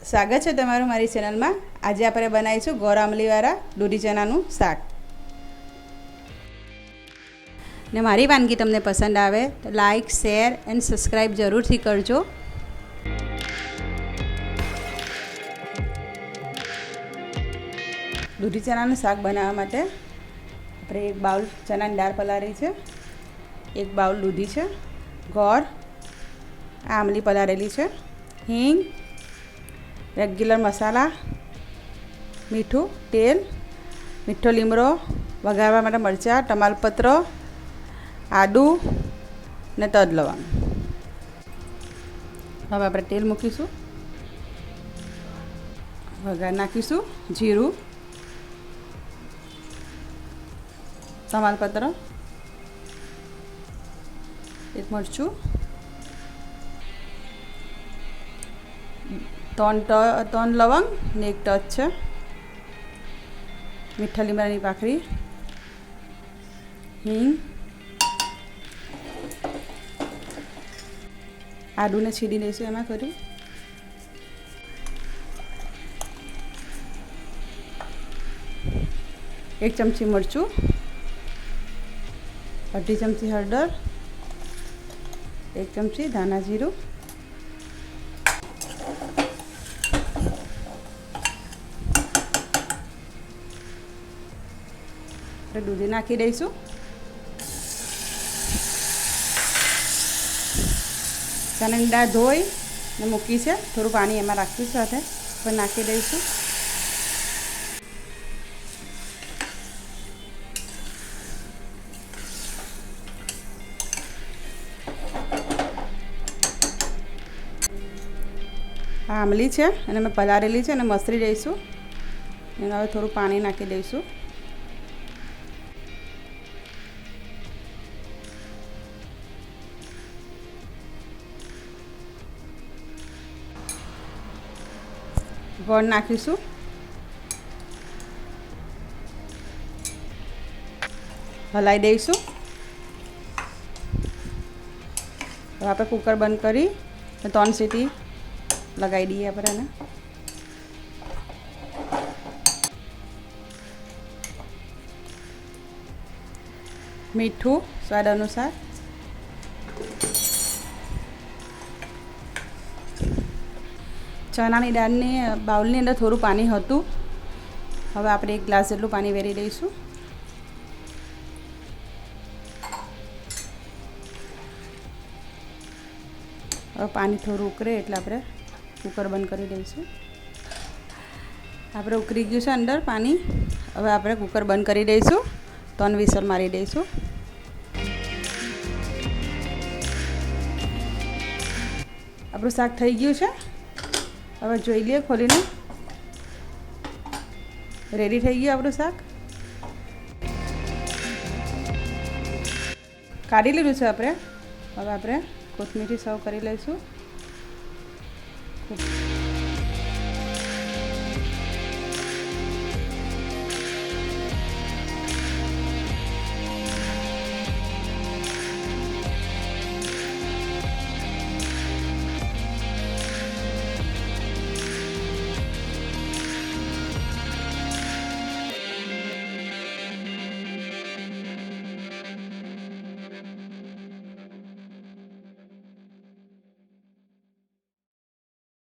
સ્વાગત છે તમારું મારી ચેનલમાં। આજે આપણે બનાવીશું ગોળ આમલીવાળા દૂધી ચણાનું શાક। ને મારી વાનગી તમને પસંદ આવે તો લાઈક, શેર એન્ડ સબસ્ક્રાઈબ જરૂરથી કરજો। દૂધી ચણાનું શાક બનાવવા માટે આપણે એક બાઉલ ચણાની દાળ પલાળી છે, એક બાઉલ દૂધી છે, ગોળ, આમલી પલાળેલી છે, હિંગ, રેગ્યુલર મસાલા, મીઠું, તેલ, મીઠો લીમડો, વઘારવા માટે મરચાં, તમાલપત્ર, આદું ને તજ લવંગ। હવે આપણે તેલ મૂકીશું, વઘાર નાખીશું, જીરું, તમાલપત્ર, એક મરચું, ત્રણ લવંગ ને એક તજ છે, મીઠા લીમડાની પાકડી, હિંગ, આદુને છીડી દઈશું એમાં કરી, એક ચમચી મરચું, અડધી ચમચી હળદર, એક ચમચી ધાણા જીરું, દૂધી નાખી દઈશું। ચણાની દાળ ધોઈ ને મૂકી છે, થોડું પાણી એમાં રાખીશું, સાથે પણ નાખી દઈશું। આ આમલી છે અને મેં પલાળેલી છે અને મસરી દઈશું, અને હવે થોડું પાણી નાખી દઈશું। ગોળ નાખીશું, હલાવી દઈશું। હવે આપણે કુકર બંધ કરી 3 સીટી લગાવી દઈએ આપણે એને। મીઠું સ્વાદ અનુસાર, ચણાની દાળની બાઉલની અંદર થોડું પાણી હતું, હવે આપણે 1 ગ્લાસ જેટલું પાણી વેરી દઈશું। હવે પાણી થોડું ઉકળે એટલે આપણે કુકર બંધ કરી દઈશું। આપણે ઉકળી ગયું છે અંદર પાણી, હવે આપણે કુકર બંધ કરી દઈશું, 3 વિસલ મારી દઈશું। આપણું શાક થઈ ગયું છે, હવે જોઈ લઈએ ખોલીને, રેડી થઈ ગયું આપણું શાક। કાઢી લીધું છે આપણે, હવે આપણે કોથમીરથી સર્વ કરી લઈશું।